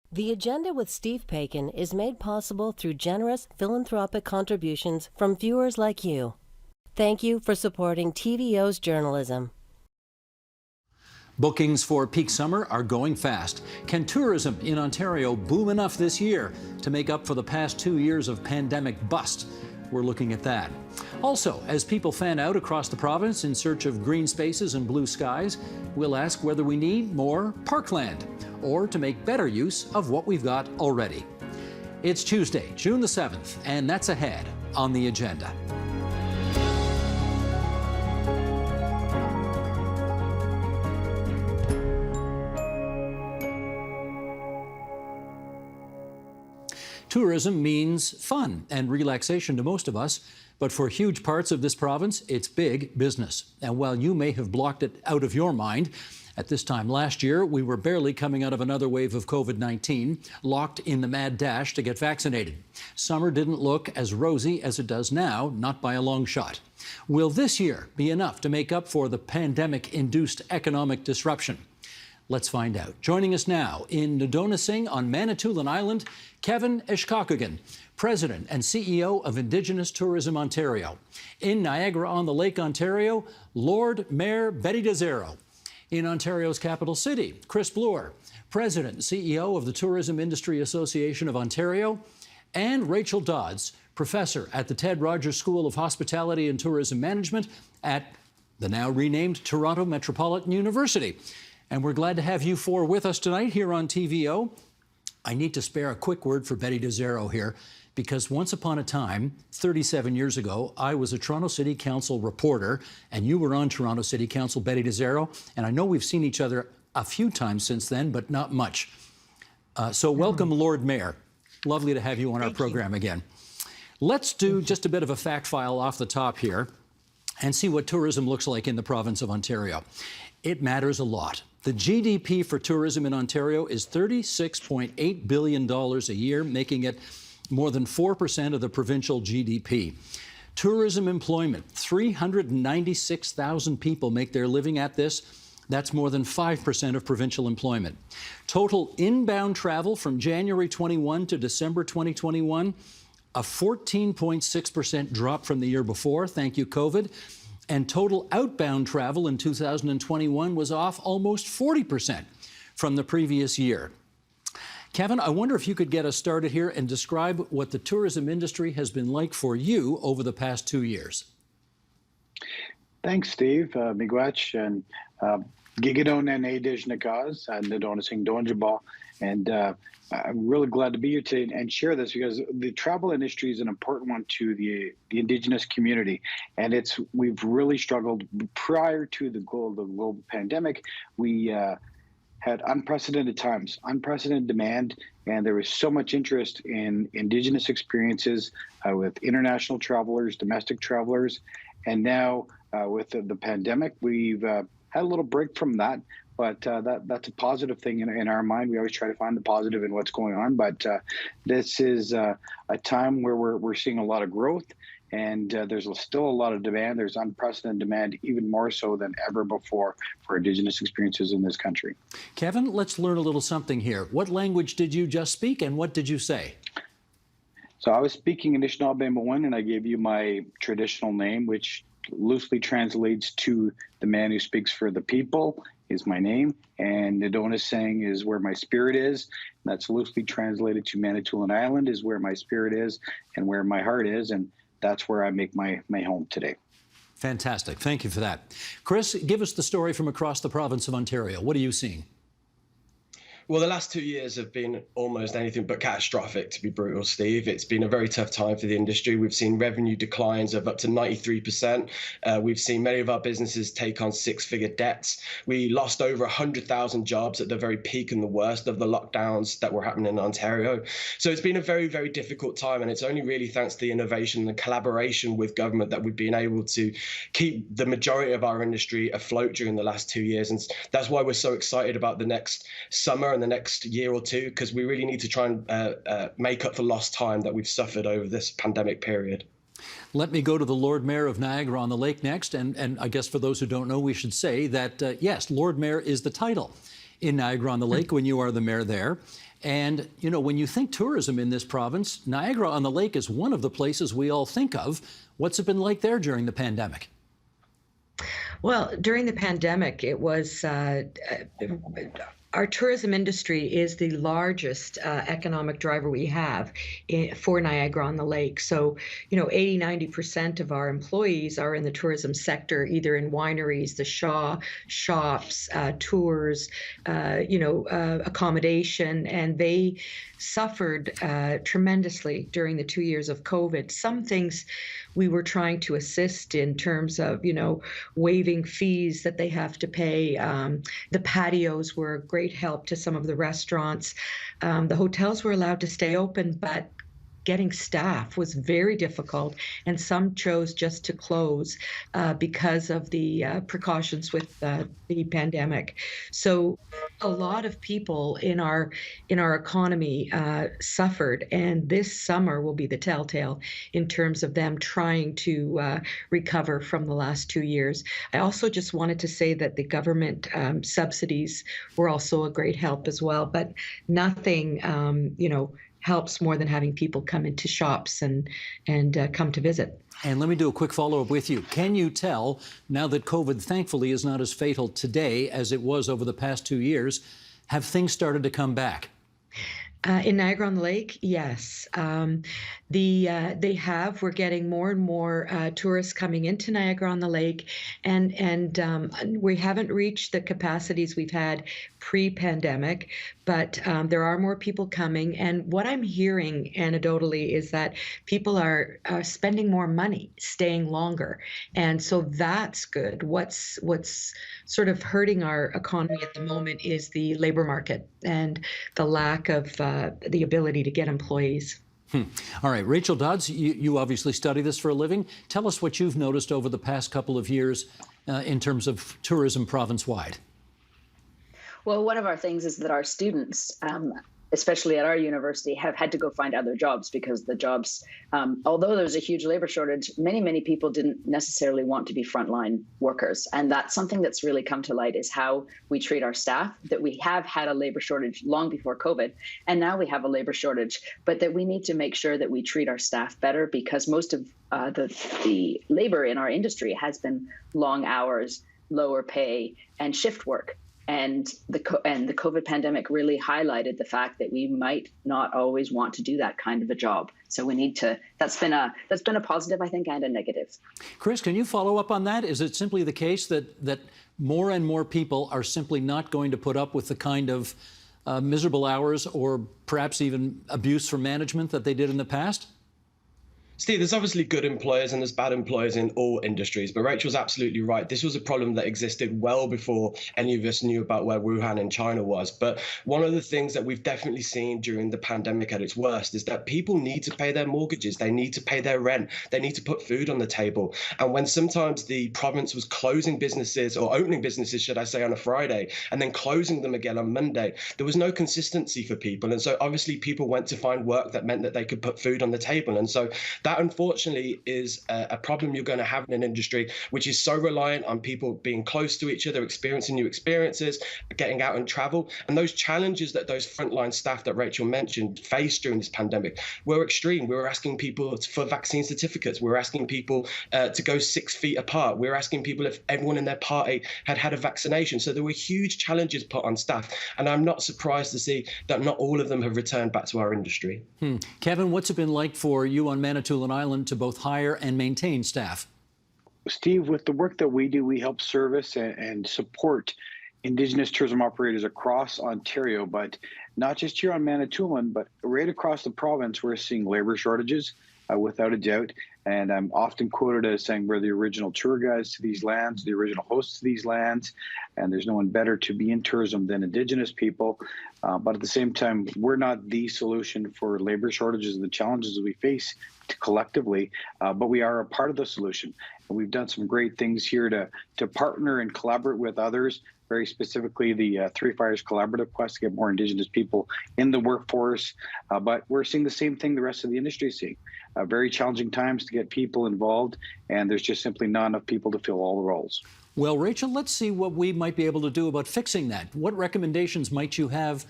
The Agenda with Steve Paikin is made possible through generous philanthropic contributions from viewers like you. Thank you for supporting TVO's journalism. Bookings for peak summer are going fast. Can tourism in Ontario boom enough this year to make up for the past 2 years of pandemic bust? We're looking at that. Also, as people fan out across the province in search of green spaces and blue skies, we'll ask whether we need more parkland or to make better use of what we've got already. It's Tuesday, June the 7th, and that's ahead on the agenda. Tourism means fun and relaxation to most of us, but for huge parts of this province, it's big business. And while you may have blocked it out of your mind, at this time last year, we were barely coming out of another wave of COVID-19, locked in the mad dash to get vaccinated. Summer didn't look as rosy as it does now, not by a long shot. Will this year be enough to make up for the pandemic-induced economic disruption? Let's find out. Joining us now in Nodonasing on Manitoulin Island, Kevin Eshkokogan, President and CEO of Indigenous Tourism Ontario. In Niagara-on-the-Lake, Ontario, Lord Mayor Betty DeZero. In Ontario's capital city, Chris Bloor, President and CEO of the Tourism Industry Association of Ontario, and Rachel Dodds, Professor at the Ted Rogers School of Hospitality and Tourism Management at the now renamed Toronto Metropolitan University. And we're glad to have you four with us tonight here on TVO. I need to spare a quick word for Betty DeZero here, because once upon a time, 37 years ago, I was a Toronto City Council reporter, and you were on Toronto City Council, Betty DeZero, and I know we've seen each other a few times since then, but not much. So welcome, Lord Mayor. Lovely to have you on our program again. Let's do just a bit of a fact file off the top here and see what tourism looks like in the province of Ontario. It matters a lot. The GDP for tourism in Ontario is $36.8 billion a year, making it more than 4% of the provincial GDP. Tourism employment, 396,000 people make their living at this. That's more than 5% of provincial employment. Total inbound travel from January 21 to December 2021, a 14.6% drop from the year before, thank you, COVID. And total outbound travel in 2021 was off almost 40% from the previous year. Kevin, I wonder if you could get us started here and describe what the tourism industry has been like for you over the past 2 years. Thanks, Steve. Miigwech and Gigadon and Adijnakaz and Nodonasing Donjaba. And I'm really glad to be here today and share this, because the travel industry is an important one to the Indigenous community. And we've really struggled prior to the global pandemic. We had unprecedented times, unprecedented demand, and there was so much interest in Indigenous experiences with international travelers, domestic travelers. And now with the pandemic, we've had a little break from that. But that's a positive thing in our mind. We always try to find the positive in what's going on. But this is a time where we're seeing a lot of growth, and there's still a lot of demand. There's unprecedented demand, even more so than ever before, for Indigenous experiences in this country. Kevin, let's learn a little something here. What language did you just speak, and what did you say? So I was speaking Anishinaabe, and I gave you my traditional name, which loosely translates to the man who speaks for the people is my name, and Nodonasing is where my spirit is. That's loosely translated to Manitoulin Island is where my spirit is and where my heart is, and that's where I make my home today. Fantastic. Thank you for that. Chris, give us the story from across the province of Ontario. What are you seeing? Well, the last 2 years have been almost anything but catastrophic, to be brutal, Steve. It's been a very tough time for the industry. We've seen revenue declines of up to 93%. We've seen many of our businesses take on six-figure debts. We lost over 100,000 jobs at the very peak and the worst of the lockdowns that were happening in Ontario. So it's been a very, very difficult time, and it's only really thanks to the innovation and the collaboration with government that we've been able to keep the majority of our industry afloat during the last 2 years. And that's why we're so excited about the next summer and the next year or two, because we really need to try and make up for lost time that we've suffered over this pandemic period. Let me go to the Lord Mayor of Niagara-on-the-Lake next. And I guess for those who don't know, we should say that, yes, Lord Mayor is the title. in Niagara-on-the-Lake when you are the mayor there. And, you know, when you think tourism in this province, Niagara-on-the-Lake is one of the places we all think of. What's it been like there during the pandemic? Well, during the pandemic, it was our tourism industry is the largest economic driver we have for Niagara-on-the-Lake. So, you know, 80–90% of our employees are in the tourism sector, either in wineries, the Shaw, shops, tours, accommodation, and they suffered tremendously during the 2 years of COVID. Some things we were trying to assist in terms of, you know, waiving fees that they have to pay. The patios were a great help to some of the restaurants. The hotels were allowed to stay open, but getting staff was very difficult, and some chose just to close because of the precautions with the pandemic. So a lot of people in our economy suffered, and this summer will be the telltale in terms of them trying to recover from the last 2 years. I also just wanted to say that the government subsidies were also a great help as well, but nothing, helps more than having people come into shops and come to visit. And let me do a quick follow-up with you. Can you tell, now that COVID thankfully is not as fatal today as it was over the past 2 years, have things started to come back? In Niagara-on-the-Lake, yes. They have. We're getting more and more tourists coming into Niagara-on-the-Lake, and we haven't reached the capacities we've had pre-pandemic, but there are more people coming. And what I'm hearing anecdotally is that people are spending more money, staying longer, and so that's good. What's sort of hurting our economy at the moment is the labor market and the lack of the ability to get employees. All right, Rachel Dodds, you obviously study this for a living. Tell us what you've noticed over the past couple of years in terms of tourism province-wide. Well, one of our things is that our students, especially at our university, have had to go find other jobs because the jobs, although there's a huge labor shortage, many people didn't necessarily want to be frontline workers. And that's something that's really come to light, is how we treat our staff, that we have had a labor shortage long before COVID, and now we have a labor shortage, but that we need to make sure that we treat our staff better, because most of the labor in our industry has been long hours, lower pay, and shift work. And the COVID pandemic really highlighted the fact that we might not always want to do that kind of a job. So we need to. That's been a positive, I think, and a negative. Chris, can you follow up on that? Is it simply the case that more and more people are simply not going to put up with the kind of miserable hours or perhaps even abuse from management that they did in the past? Steve, there's obviously good employers and there's bad employers in all industries, but Rachel's absolutely right. This was a problem that existed well before any of us knew about where Wuhan in China was. But one of the things that we've definitely seen during the pandemic at its worst is that people need to pay their mortgages. They need to pay their rent. They need to put food on the table. And when sometimes the province was closing businesses, or opening businesses, should I say, on a Friday, and then closing them again on Monday, there was no consistency for people. And so obviously people went to find work that meant that they could put food on the table. And so that, unfortunately, is a problem you're going to have in an industry which is so reliant on people being close to each other, experiencing new experiences, getting out and travel. And those challenges that those frontline staff that Rachel mentioned faced during this pandemic were extreme. We were asking people for vaccine certificates. We were asking people to go 6 feet apart. We were asking people if everyone in their party had had a vaccination. So there were huge challenges put on staff. And I'm not surprised to see that not all of them have returned back to our industry. Kevin, what's it been like for you on Manitoulin Island to both hire and maintain staff? Steve, with the work that we do, we help service and support Indigenous tourism operators across Ontario, but not just here on Manitoulin, but right across the province. We're seeing labor shortages, without a doubt. And I'm often quoted as saying we're the original tour guides to these lands, the original hosts to these lands, and there's no one better to be in tourism than Indigenous people. But at the same time, we're not the solution for labor shortages and the challenges we face collectively, but we are a part of the solution. And we've done some great things here to partner and collaborate with others, very specifically the Three Fires Collaborative Quest to get more Indigenous people in the workforce. But we're seeing the same thing the rest of the industry is seeing. Very challenging times to get people involved, and there's just simply not enough people to fill all the roles. Well, Rachel, let's see what we might be able to do about fixing that. What recommendations might you have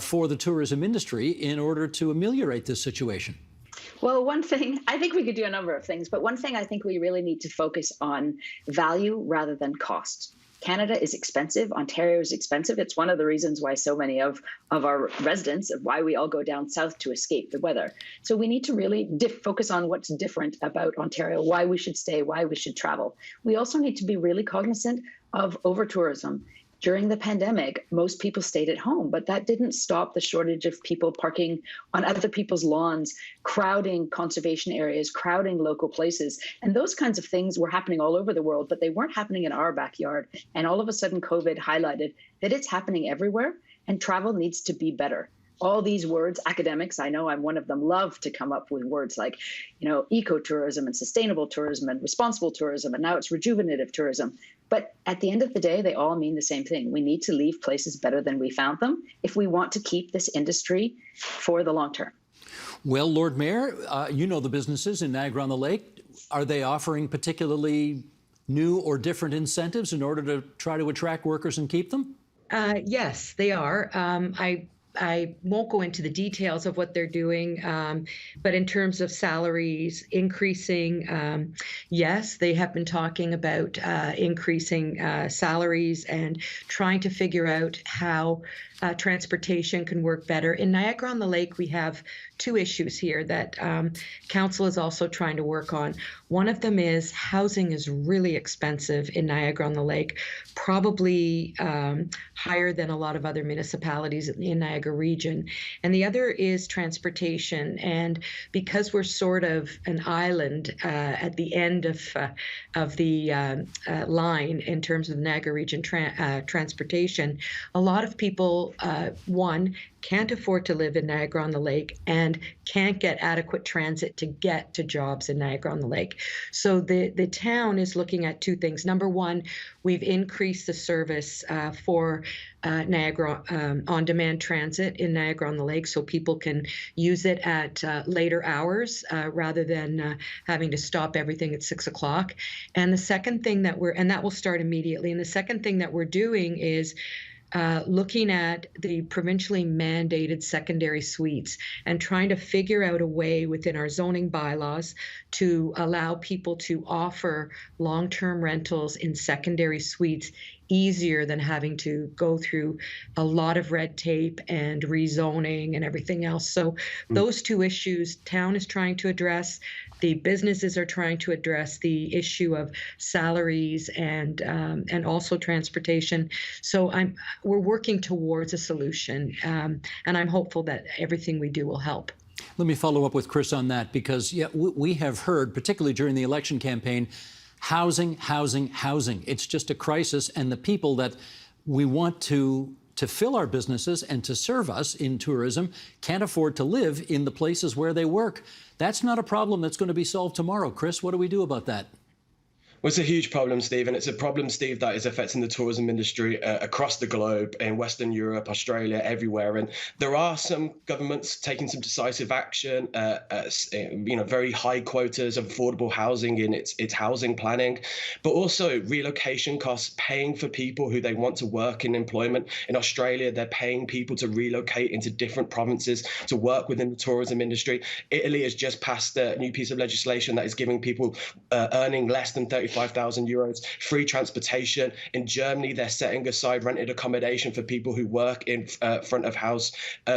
for the tourism industry in order to ameliorate this situation? Well, one thing, I think we could do a number of things, but one thing I think we really need to focus on value rather than cost. Canada is expensive. Ontario is expensive. It's one of the reasons why so many of our residents, why we all go down south to escape the weather. So we need to really focus on what's different about Ontario, why we should stay, why we should travel. We also need to be really cognizant of over-tourism. During the pandemic, most people stayed at home, but that didn't stop the shortage of people parking on other people's lawns, crowding conservation areas, crowding local places. And those kinds of things were happening all over the world, but they weren't happening in our backyard. And all of a sudden, COVID highlighted that it's happening everywhere, and travel needs to be better. All these words, academics, I know I'm one of them, love to come up with words like, ecotourism and sustainable tourism and responsible tourism, and now it's rejuvenative tourism. But at the end of the day, they all mean the same thing. We need to leave places better than we found them if we want to keep this industry for the long term. Well, Lord Mayor, you know the businesses in Niagara-on-the-Lake. Are they offering particularly new or different incentives in order to try to attract workers and keep them? Yes, they are. I won't go into the details of what they're doing, but in terms of salaries increasing, yes, they have been talking about increasing salaries and trying to figure out how transportation can work better. In Niagara-on-the-Lake, we have two issues here that Council is also trying to work on. One of them is housing is really expensive in Niagara-on-the-Lake, probably higher than a lot of other municipalities in Niagara region. And the other is transportation. And because we're sort of an island at the end of the line in terms of the Niagara region transportation, a lot of people, one, can't afford to live in Niagara-on-the-Lake and can't get adequate transit to get to jobs in Niagara-on-the-Lake. So the town is looking at two things. Number one, we've increased the service for Niagara on-demand transit in Niagara-on-the-Lake, so people can use it at later hours rather than having to stop everything at 6 o'clock. And the second thing that that will start immediately. And the second thing that we're doing is looking at the provincially mandated secondary suites and trying to figure out a way within our zoning bylaws to allow people to offer long-term rentals in secondary suites easier than having to go through a lot of red tape and rezoning and everything else. So those two issues town is trying to address. The businesses are trying to address the issue of salaries and also transportation. So we're working towards a solution, and I'm hopeful that everything we do will help. Let me follow up with Chris on that, because we have heard, particularly during the election campaign, housing, housing, housing. It's just a crisis, and the people that we want to fill our businesses and to serve us in tourism can't afford to live in the places where they work. That's not a problem that's going to be solved tomorrow. Chris, what do we do about that? Well, it's a huge problem, Steve, and it's a problem, Steve, that is affecting the tourism industry across the globe, in Western Europe, Australia, everywhere. And there are some governments taking some decisive action, very high quotas of affordable housing in its housing planning, but also relocation costs, paying for people who they want to work in employment. In Australia, they're paying people to relocate into different provinces to work within the tourism industry. Italy has just passed a new piece of legislation that is giving people earning less than 35,000 euros free transportation. In Germany, they're setting aside rented accommodation for people who work in front of house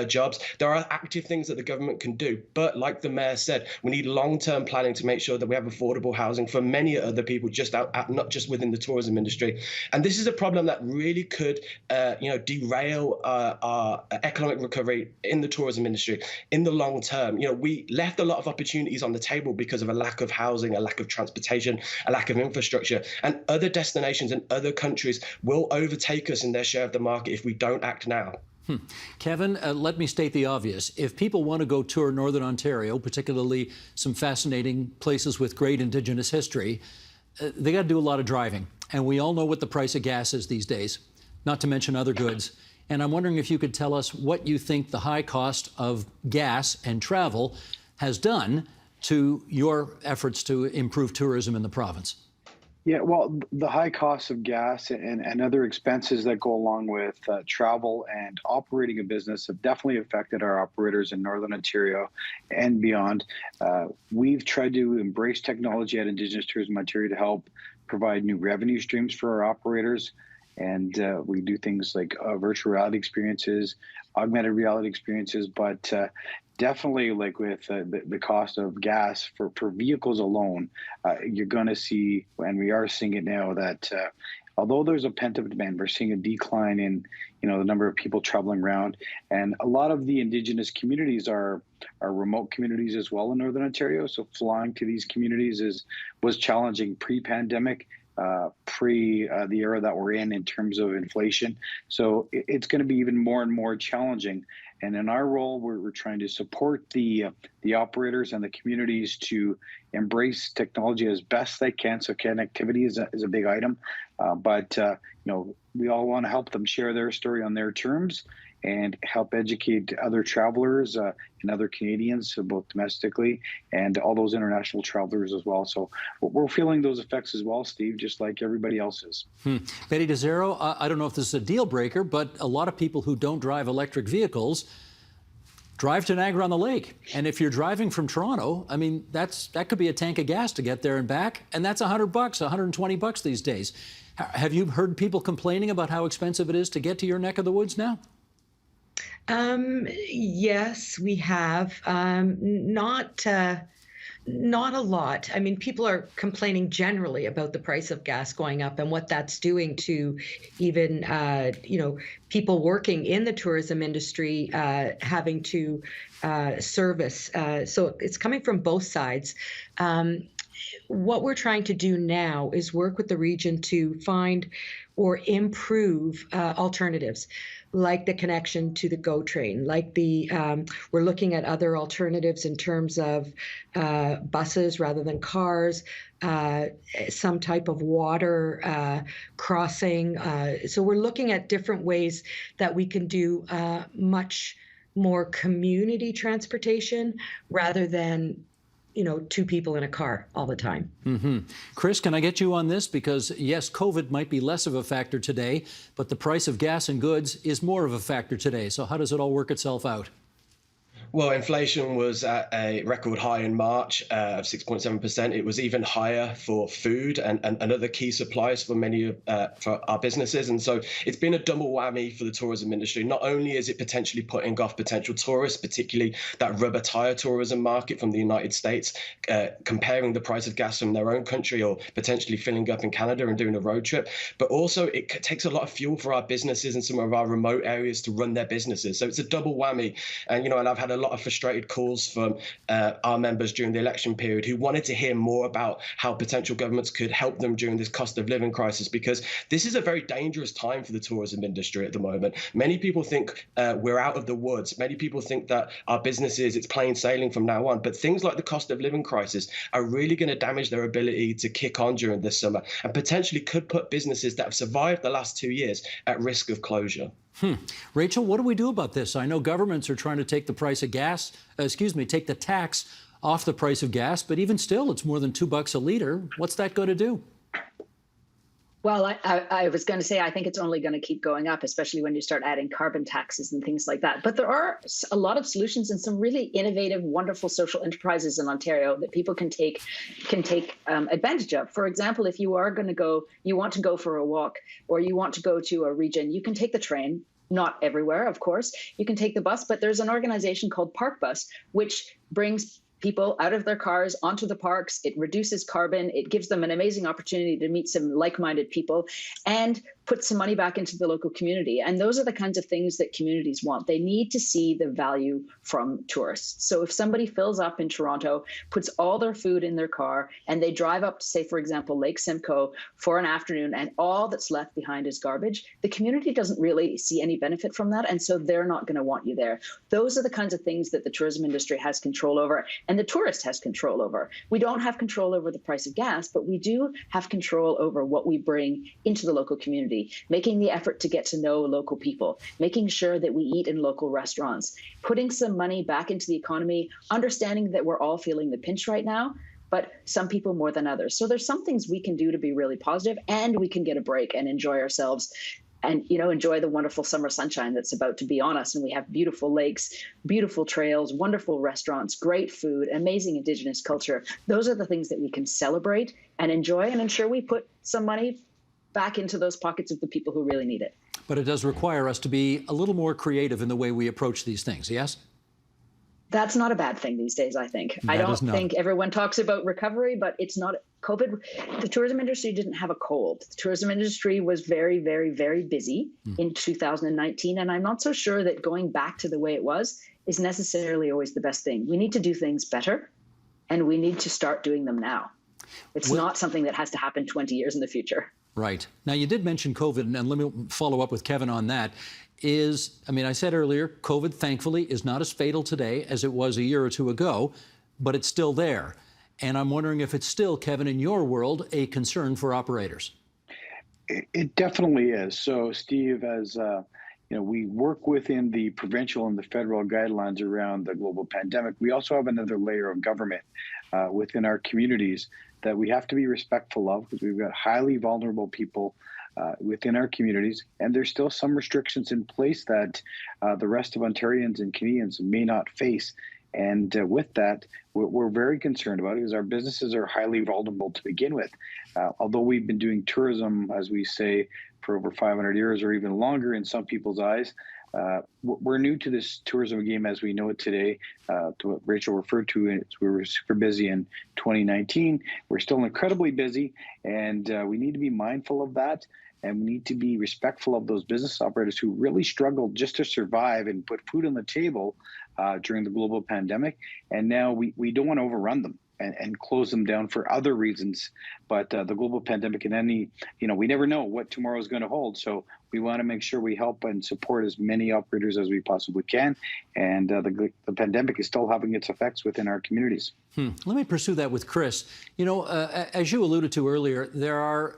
jobs. There are active things that the government can do, but like the mayor said, we need long-term planning to make sure that we have affordable housing for many other people, just not just within the tourism industry. And this is a problem that really could derail our economic recovery in the tourism industry in the long term. We left a lot of opportunities on the table because of a lack of housing, a lack of transportation, a lack of infrastructure, and other destinations and other countries will overtake us in their share of the market if we don't act now. Kevin, let me state the obvious. If people want to go tour Northern Ontario, particularly some fascinating places with great Indigenous history, they got to do a lot of driving. And we all know what the price of gas is these days, not to mention other goods. And I'm wondering if you could tell us what you think the high cost of gas and travel has done to your efforts to improve tourism in the province. Yeah, well, the high cost of gas and other expenses that go along with travel and operating a business have definitely affected our operators in Northern Ontario and beyond. We've tried to embrace technology at Indigenous Tourism Ontario to help provide new revenue streams for our operators. And we do things like virtual reality experiences, augmented reality experiences, but definitely like with the cost of gas for vehicles alone, you're going to see, and we are seeing it now, that although there's a pent-up demand, we're seeing a decline in the number of people traveling around, and a lot of the Indigenous communities are remote communities as well in Northern Ontario. So flying to these communities was challenging pre-pandemic. Pre the era that we're in terms of inflation. So it's going to be even more and more challenging. And in our role, we're trying to support the operators and the communities to embrace technology as best they can. So connectivity is a big item, but we all want to help them share their story on their terms and help educate other travelers and other Canadians, both domestically and all those international travelers as well. So we're feeling those effects as well, Steve, just like everybody else is. Betty DeZero, I don't know if this is a deal breaker, but a lot of people who don't drive electric vehicles drive to Niagara-on-the-Lake. And if you're driving from Toronto, I mean, that could be a tank of gas to get there and back, and that's $100, $120 these days. Have you heard people complaining about how expensive it is to get to your neck of the woods now? Yes, we have. Not a lot. I mean, people are complaining generally about the price of gas going up and what that's doing to even, people working in the tourism industry having to service. So it's coming from both sides. What we're trying to do now is work with the region to find or improve alternatives, like the connection to the GO train, like we're looking at other alternatives in terms of buses rather than cars, some type of water crossing. So we're looking at different ways that we can do much more community transportation rather than two people in a car all the time. Chris, can I get you on this? Because yes, COVID might be less of a factor today, but the price of gas and goods is more of a factor today. So how does it all work itself out? Well, inflation was at a record high in March of 6.7%. It was even higher for food and other key supplies for many for our businesses. And so it's been a double whammy for the tourism industry. Not only is it potentially putting off potential tourists, particularly that rubber tire tourism market from the United States, comparing the price of gas from their own country or potentially filling up in Canada and doing a road trip, but also it takes a lot of fuel for our businesses and some of our remote areas to run their businesses. So it's a double whammy. And, and I've had a lot of frustrated calls from our members during the election period who wanted to hear more about how potential governments could help them during this cost of living crisis, because this is a very dangerous time for the tourism industry at the moment. Many people think we're out of the woods. Many people think that our businesses, it's plain sailing from now on. But things like the cost of living crisis are really going to damage their ability to kick on during this summer and potentially could put businesses that have survived the last 2 years at risk of closure. Rachel, what do we do about this? I know governments are trying to take the price of gas, take the tax off the price of gas, but even still, it's more than $2 a liter. What's that going to do? Well, I was going to say, I think it's only going to keep going up, especially when you start adding carbon taxes and things like that. But there are a lot of solutions and some really innovative, wonderful social enterprises in Ontario that people can take advantage of. For example, if you are going to go, you want to go for a walk or you want to go to a region, you can take the train. Not everywhere, of course. You can take the bus, but there's an organization called Park Bus, which brings people out of their cars onto the parks. It reduces carbon. It gives them an amazing opportunity to meet some like-minded people and put some money back into the local community. And those are the kinds of things that communities want. They need to see the value from tourists. So if somebody fills up in Toronto, puts all their food in their car, and they drive up to, say, for example, Lake Simcoe for an afternoon, and all that's left behind is garbage, the community doesn't really see any benefit from that. And so they're not going to want you there. Those are the kinds of things that the tourism industry has control over and the tourist has control over. We don't have control over the price of gas, but we do have control over what we bring into the local community. Making the effort to get to know local people, making sure that we eat in local restaurants, putting some money back into the economy, understanding that we're all feeling the pinch right now, but some people more than others. So there's some things we can do to be really positive, and we can get a break and enjoy ourselves and, enjoy the wonderful summer sunshine that's about to be on us. And we have beautiful lakes, beautiful trails, wonderful restaurants, great food, amazing Indigenous culture. Those are the things that we can celebrate and enjoy and ensure we put some money back into those pockets of the people who really need it. But it does require us to be a little more creative in the way we approach these things, yes? That's not a bad thing these days, I think. I don't think everyone talks about recovery, but it's not COVID. The tourism industry didn't have a cold. The tourism industry was very, very, very busy in 2019. And I'm not so sure that going back to the way it was is necessarily always the best thing. We need to do things better, and we need to start doing them now. It's not something that has to happen 20 years in the future. Right. Now, you did mention COVID, and let me follow up with Kevin on that. I said earlier, COVID, thankfully, is not as fatal today as it was a year or two ago, but it's still there. And I'm wondering if it's still, Kevin, in your world, a concern for operators. It definitely is. So, Steve, as we work within the provincial and the federal guidelines around the global pandemic, we also have another layer of government within our communities that we have to be respectful of, because we've got highly vulnerable people within our communities, and there's still some restrictions in place that the rest of Ontarians and Canadians may not face. And with that, we're very concerned about it, because our businesses are highly vulnerable to begin with. Although we've been doing tourism, as we say, for over 500 years or even longer in some people's eyes, we're new to this tourism game as we know it today. To what Rachel referred to, we were super busy in 2019. We're still incredibly busy, and we need to be mindful of that. And we need to be respectful of those business operators who really struggled just to survive and put food on the table during the global pandemic. And now we don't want to overrun them and close them down for other reasons. But the global pandemic and we never know what tomorrow is going to hold. So we want to make sure we help and support as many operators as we possibly can. And the pandemic is still having its effects within our communities. Let me pursue that with Chris. As you alluded to earlier, there are,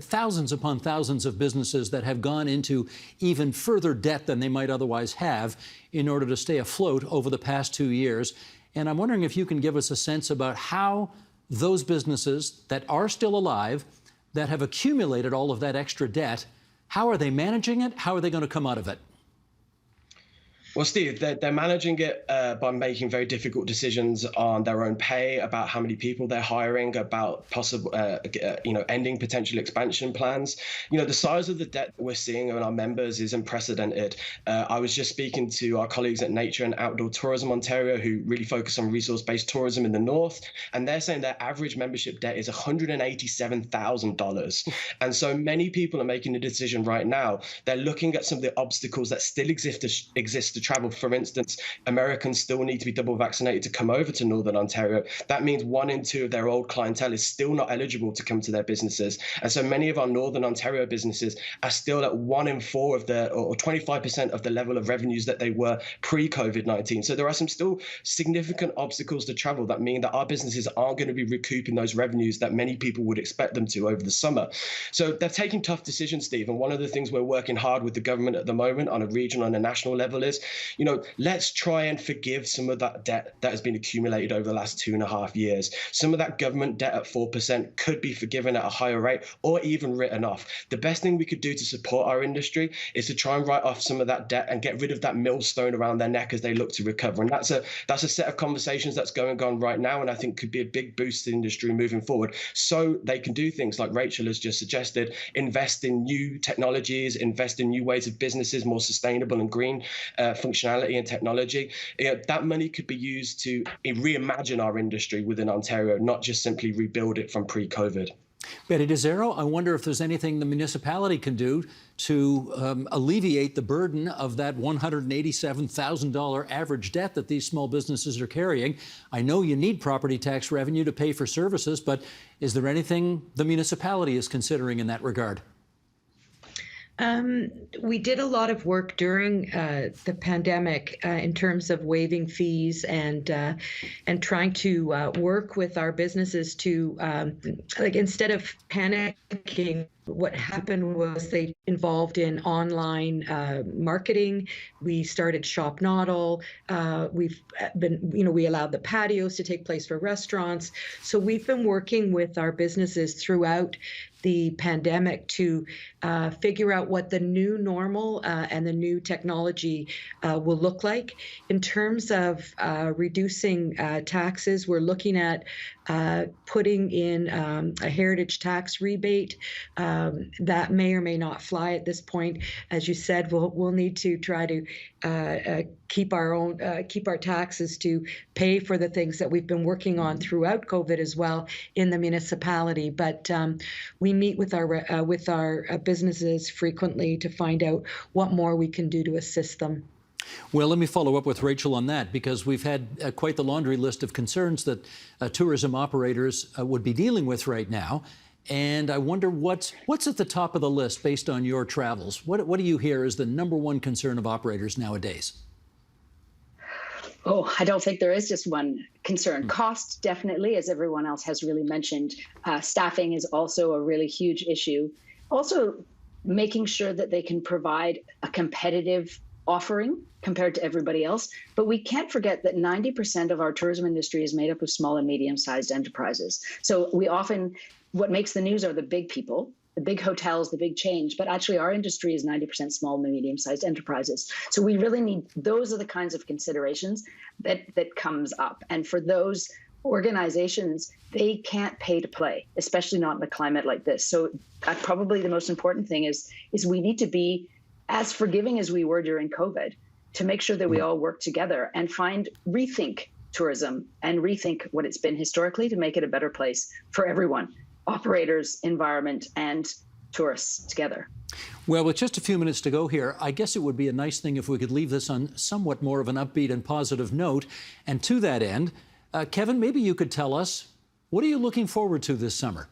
thousands upon thousands of businesses that have gone into even further debt than they might otherwise have in order to stay afloat over the past 2 years. And I'm wondering if you can give us a sense about how those businesses that are still alive, that have accumulated all of that extra debt, how are they managing it? How are they going to come out of it? Well, Steve, they're managing it by making very difficult decisions on their own pay, about how many people they're hiring, about possible, ending potential expansion plans. The size of the debt that we're seeing on our members is unprecedented. I was just speaking to our colleagues at Nature and Outdoor Tourism Ontario, who really focus on resource-based tourism in the north, and they're saying their average membership debt is $187,000. And so many people are making a decision right now. They're looking at some of the obstacles that still exist to travel. For instance, Americans still need to be double vaccinated to come over to Northern Ontario. That means 1 in 2 of their old clientele is still not eligible to come to their businesses. And so many of our Northern Ontario businesses are still at 1 in 4 of or 25% of the level of revenues that they were pre-COVID-19. So there are some still significant obstacles to travel that mean that our businesses aren't going to be recouping those revenues that many people would expect them to over the summer. So they're taking tough decisions, Steve. And one of the things we're working hard with the government at the moment on a regional and a national level is, let's try and forgive some of that debt that has been accumulated over the last 2.5 years. Some of that government debt at 4% could be forgiven at a higher rate or even written off. The best thing we could do to support our industry is to try and write off some of that debt and get rid of that millstone around their neck as they look to recover. And that's a set of conversations that's going on right now, and I think could be a big boost to the industry moving forward, so they can do things like Rachel has just suggested, invest in new technologies, invest in new ways of businesses, more sustainable and green functionality and technology. That money could be used to reimagine our industry within Ontario, not just simply rebuild it from pre-COVID. Betty DeZero, I wonder if there's anything the municipality can do to alleviate the burden of that $187,000 average debt that these small businesses are carrying. I know you need property tax revenue to pay for services, but is there anything the municipality is considering in that regard? We did a lot of work during the pandemic in terms of waiving fees and trying to work with our businesses to, instead of panicking What happened was they involved in online marketing. We started Shop Noddle. We've been, we allowed the patios to take place for restaurants. So we've been working with our businesses throughout the pandemic to figure out what the new normal and the new technology will look like. In terms of reducing taxes, we're looking at putting in a heritage tax rebate. That may or may not fly at this point. As you said, we'll need to try to keep our taxes to pay for the things that we've been working on throughout COVID as well in the municipality. But we meet with our businesses frequently to find out what more we can do to assist them. Well, let me follow up with Rachel on that, because we've had quite the laundry list of concerns that tourism operators would be dealing with right now. And I wonder what's at the top of the list based on your travels. What do you hear is the #1 concern of operators nowadays? Oh, I don't think there is just one concern. Cost, definitely, as everyone else has really mentioned. Staffing is also a really huge issue. Also, making sure that they can provide a competitive offering compared to everybody else. But we can't forget that 90% of our tourism industry is made up of small and medium-sized enterprises. So what makes the news are the big people, the big hotels, the big chains, but actually our industry is 90% small and medium-sized enterprises. So we really need, those are the kinds of considerations that comes up. And for those organizations, they can't pay to play, especially not in a climate like this. So probably the most important thing is we need to be as forgiving as we were during COVID to make sure that we all work together and rethink tourism and rethink what it's been historically to make it a better place for everyone. Operators, environment, and tourists together. Well, with just a few minutes to go here, I guess it would be a nice thing if we could leave this on somewhat more of an upbeat and positive note. And to that end, Kevin, maybe you could tell us, what are you looking forward to this summer?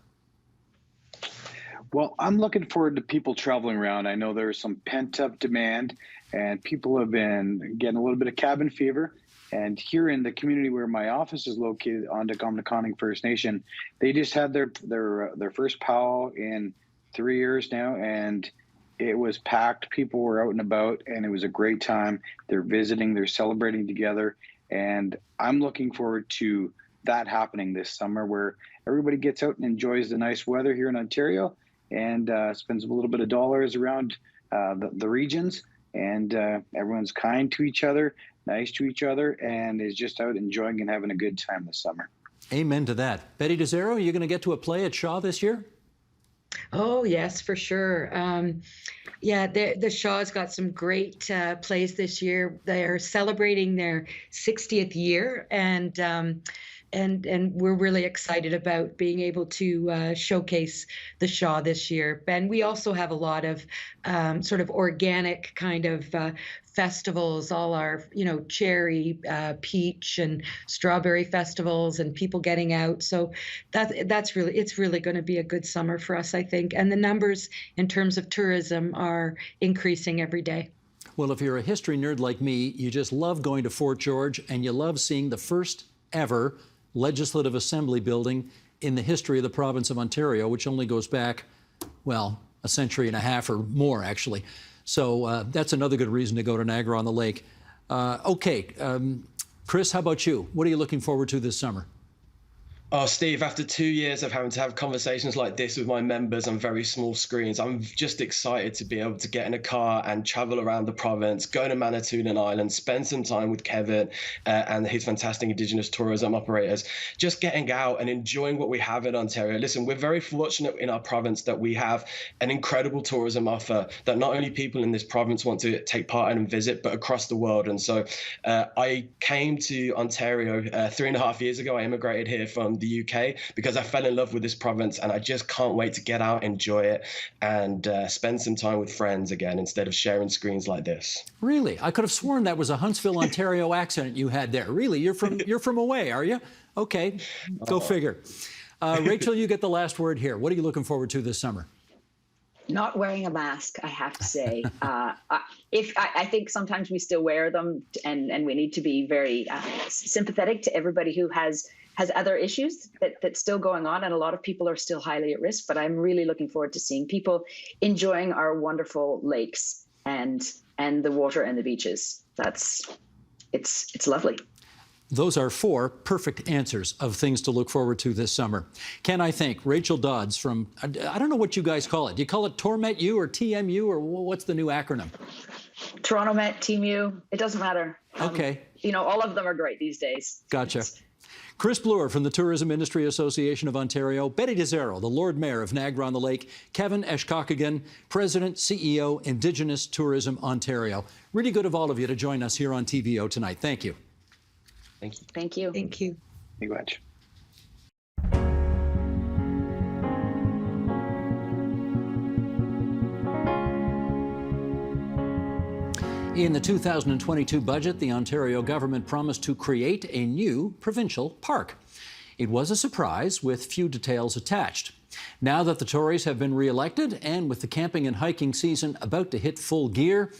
Well, I'm looking forward to people traveling around. I know there's some pent-up demand, and people have been getting a little bit of cabin fever. And here in the community where my office is located on the Consultation First Nation, they just had their first powwow in 3 years now, and it was packed. People were out and about, and it was a great time. They're visiting, they're celebrating together, and I'm looking forward to that happening this summer, where everybody gets out and enjoys the nice weather here in Ontario, and spends a little bit of dollars around the regions, and everyone's kind to each other, nice to each other, and is just out enjoying and having a good time this summer. Amen to that. Betty DeZero, are you going to get to a play at Shaw this year? Oh, yes, for sure. Yeah, the Shaw's got some great plays this year. They're celebrating their 60th year, and we're really excited about being able to showcase the Shaw this year. Ben, we also have a lot of sort of organic kind of festivals, all our, cherry, peach and strawberry festivals, and people getting out. So it's really going to be a good summer for us, I think. And the numbers in terms of tourism are increasing every day. Well, if you're a history nerd like me, you just love going to Fort George, and you love seeing the first ever Legislative Assembly building in the history of the province of Ontario, which only goes back, well, a century and a half or more, actually. So that's another good reason to go to Niagara-on-the-Lake. Chris, how about you? What are you looking forward to this summer? Oh, Steve, after 2 years of having to have conversations like this with my members on very small screens, I'm just excited to be able to get in a car and travel around the province, go to Manitoulin Island, spend some time with Kevin and his fantastic Indigenous tourism operators, just getting out and enjoying what we have in Ontario. Listen, we're very fortunate in our province that we have an incredible tourism offer that not only people in this province want to take part in and visit, but across the world. And so I came to Ontario 3.5 years ago. I immigrated here from the UK because I fell in love with this province, and I just can't wait to get out, enjoy it, and spend some time with friends again instead of sharing screens like this. Really? I could have sworn that was a Huntsville, Ontario accent you had there. Really? You're from away, are you? Okay, go figure. Rachel, you get the last word here. What are you looking forward to this summer? Not wearing a mask, I have to say. I think sometimes we still wear them, and we need to be very sympathetic to everybody who has has other issues that's still going on, and a lot of people are still highly at risk. But I'm really looking forward to seeing people enjoying our wonderful lakes and the water and the beaches. It's lovely. Those are 4 perfect answers of things to look forward to this summer. Can I thank Rachel Dodds from, I don't know what you guys call it. Do you call it TorMetU or TMU, or what's the new acronym? Toronto Met, TMU, it doesn't matter. Okay. All of them are great these days. Gotcha. Chris Bloor from the Tourism Industry Association of Ontario, Betty DeZero, the Lord Mayor of Niagara-on-the-Lake, Kevin Eshkokagan, President, CEO, Indigenous Tourism Ontario. Really good of all of you to join us here on TVO tonight. Thank you. Thank you. Thank you. Thank you. Thank you much. In the 2022 budget, the Ontario government promised to create a new provincial park. It was a surprise with few details attached. Now that the Tories have been re-elected and with the camping and hiking season about to hit full gear,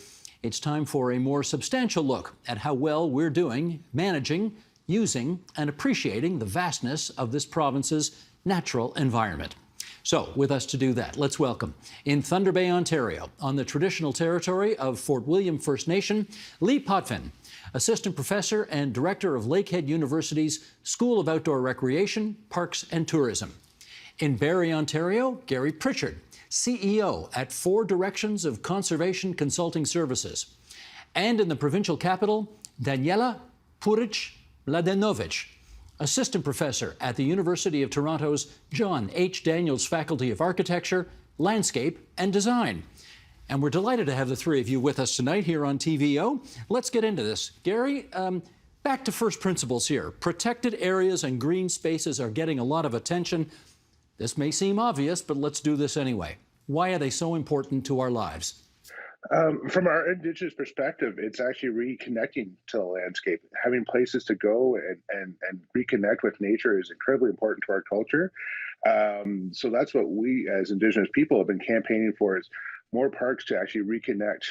it's time for a more substantial look at how well we're doing managing, using, and appreciating the vastness of this province's natural environment. So, with us to do that, let's welcome, in Thunder Bay, Ontario, on the traditional territory of Fort William First Nation, Lee Potvin, Assistant Professor and Director of Lakehead University's School of Outdoor Recreation, Parks and Tourism. In Barrie, Ontario, Gary Pritchard, CEO at 4 Directions of Conservation Consulting Services. And in the provincial capital, Daniela Puric-Mladenovic, Assistant Professor at the University of Toronto's John H. Daniels Faculty of Architecture, Landscape and Design. And we're delighted to have the 3 of you with us tonight here on TVO. Let's get into this. Gary, back to first principles here. Protected areas and green spaces are getting a lot of attention. This may seem obvious, but let's do this anyway. Why are they so important to our lives? From our Indigenous perspective, it's actually reconnecting to the landscape. Having places to go and reconnect with nature is incredibly important to our culture. So that's what we as Indigenous people have been campaigning for, is more parks to actually reconnect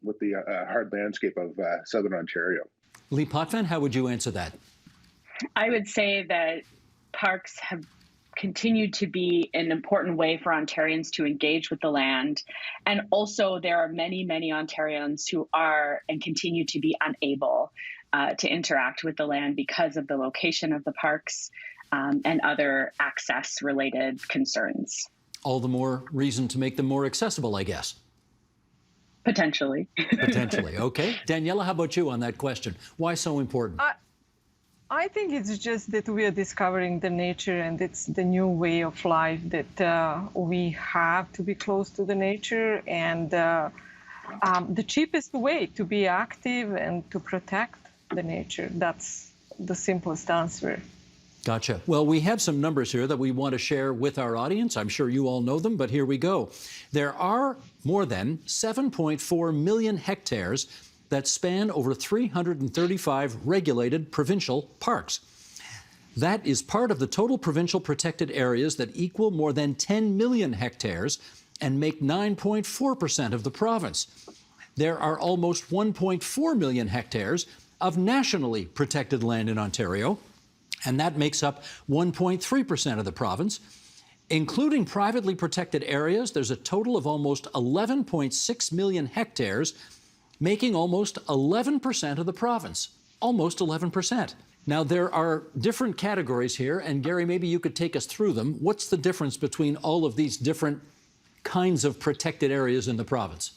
with the hard landscape of Southern Ontario. Lee Potvin, how would you answer that? I would say that parks have continued to be an important way for Ontarians to engage with the land. And also there are many, many Ontarians who are and continue to be unable to interact with the land because of the location of the parks and other access-related concerns. All the more reason to make them more accessible, I guess. Potentially. Potentially, okay. Daniela, how about you on that question? Why so important? I think it's just that we are discovering the nature, and it's the new way of life that we have to be close to the nature, and the cheapest way to be active and to protect the nature. That's the simplest answer. Gotcha. Well, we have some numbers here that we want to share with our audience. I'm sure you all know them, but here we go. There are more than 7.4 million hectares that span over 335 regulated provincial parks. That is part of the total provincial protected areas that equal more than 10 million hectares and make 9.4% of the province. There are almost 1.4 million hectares of nationally protected land in Ontario, and that makes up 1.3% of the province. Including privately protected areas, there's a total of almost 11.6 million hectares, making almost 11% of the province, almost 11%. Now, there are different categories here, and Gary, maybe you could take us through them. What's the difference between all of these different kinds of protected areas in the province?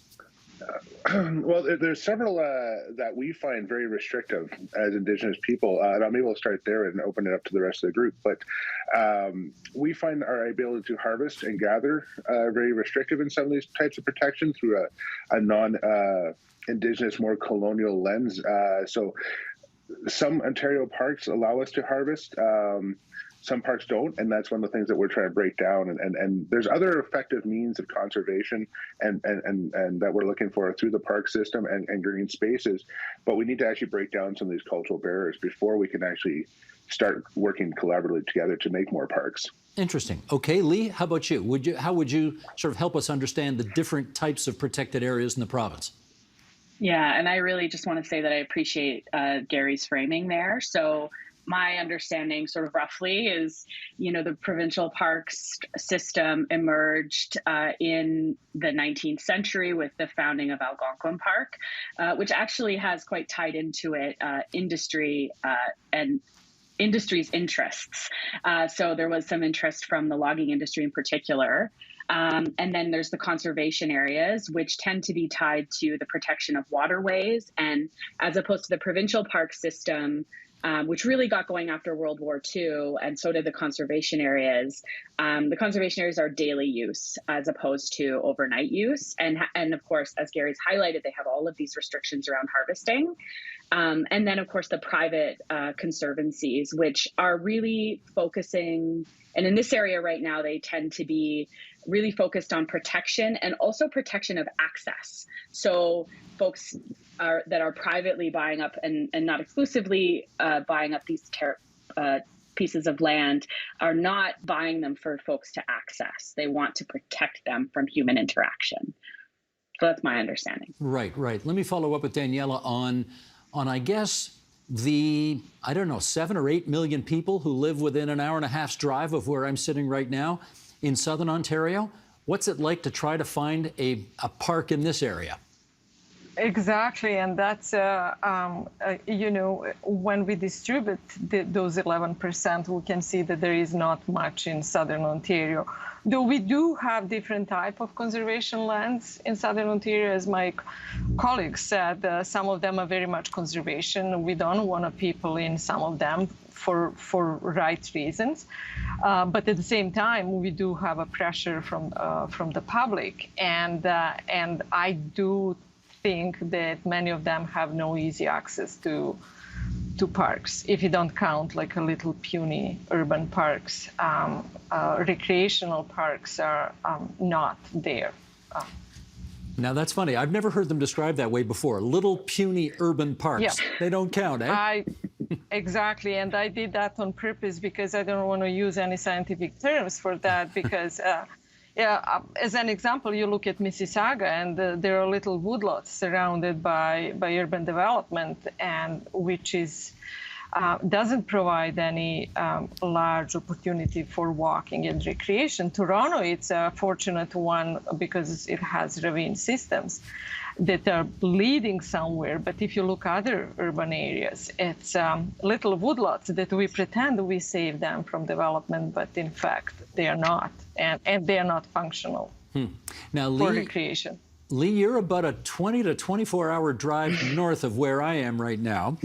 Well, there's several that we find very restrictive as Indigenous people, and maybe we'll start there and open it up to the rest of the group. But we find our ability to harvest and gather very restrictive in some of these types of protection through a non-Indigenous, more colonial lens. So some Ontario parks allow us to harvest. Some parks don't, and that's one of the things that we're trying to break down. And there's other effective means of conservation and that we're looking for through the park system and green spaces. But we need to actually break down some of these cultural barriers before we can actually start working collaboratively together to make more parks. Interesting. Okay, Lee, how about you? How would you sort of help us understand the different types of protected areas in the province? Yeah, and I really just want to say that I appreciate Gary's framing there. So my understanding, sort of roughly, is, the provincial parks system emerged in the 19th century with the founding of Algonquin Park, which actually has quite tied into it industry and industry's interests. So there was some interest from the logging industry in particular. And then there's the conservation areas, which tend to be tied to the protection of waterways. And as opposed to the provincial park system, which really got going after World War II, and so did the conservation areas. The conservation areas are daily use as opposed to overnight use. And of course, as Gary's highlighted, they have all of these restrictions around harvesting. And then, of course, the private conservancies, which are really focusing, and in this area right now, they tend to be really focused on protection and also protection of access. So folks that are privately buying up and not exclusively buying up these pieces of land are not buying them for folks to access. They want to protect them from human interaction. So that's my understanding. Right. Let me follow up with Daniela on I guess, the, 7 or 8 million people who live within an hour and a half's drive of where I'm sitting right now in southern Ontario. What's it like to try to find a park in this area? Exactly, and that's, when we distribute those 11%, we can see that there is not much in southern Ontario. Though we do have different type of conservation lands in southern Ontario, as my colleagues said, some of them are very much conservation. We don't want people in some of them for right reasons. But at the same time, we do have a pressure from the public, and I do think that many of them have no easy access to parks. If you don't count like a little puny urban parks, recreational parks are not there. Now that's funny. I've never heard them described that way before. Little puny urban parks. Yeah. They don't count, eh? Exactly, and I did that on purpose because I don't want to use any scientific terms for that because as an example, you look at Mississauga, and there are little woodlots surrounded by urban development, and which is doesn't provide any large opportunity for walking and recreation. Toronto, it's a fortunate one because it has ravine systems that are leading somewhere. But if you look at other urban areas, it's little woodlots that we pretend we save them from development, but in fact, they are not. And they are not functional Now, for recreation. Lee, you're about a 20 to 24-hour drive north of where I am right now.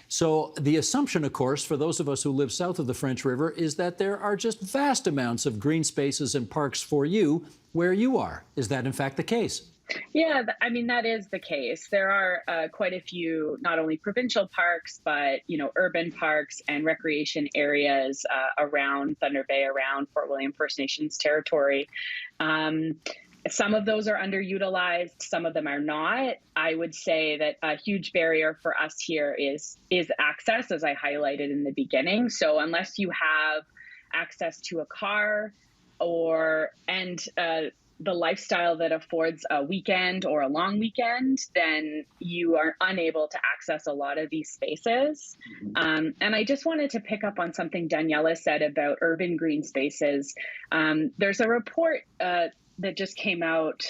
So the assumption, of course, for those of us who live south of the French River is that there are just vast amounts of green spaces and parks for you where you are. Is that, in fact, the case? Yeah, I mean, that is the case. There are quite a few, not only provincial parks, but, urban parks and recreation areas around Thunder Bay, around Fort William First Nations territory. Some of those are underutilized. Some of them are not. I would say that a huge barrier for us here is access, as I highlighted in the beginning. So unless you have access to a car and the lifestyle that affords a weekend or a long weekend, then you are unable to access a lot of these spaces. And I just wanted to pick up on something Daniela said about urban green spaces. There's a report that just came out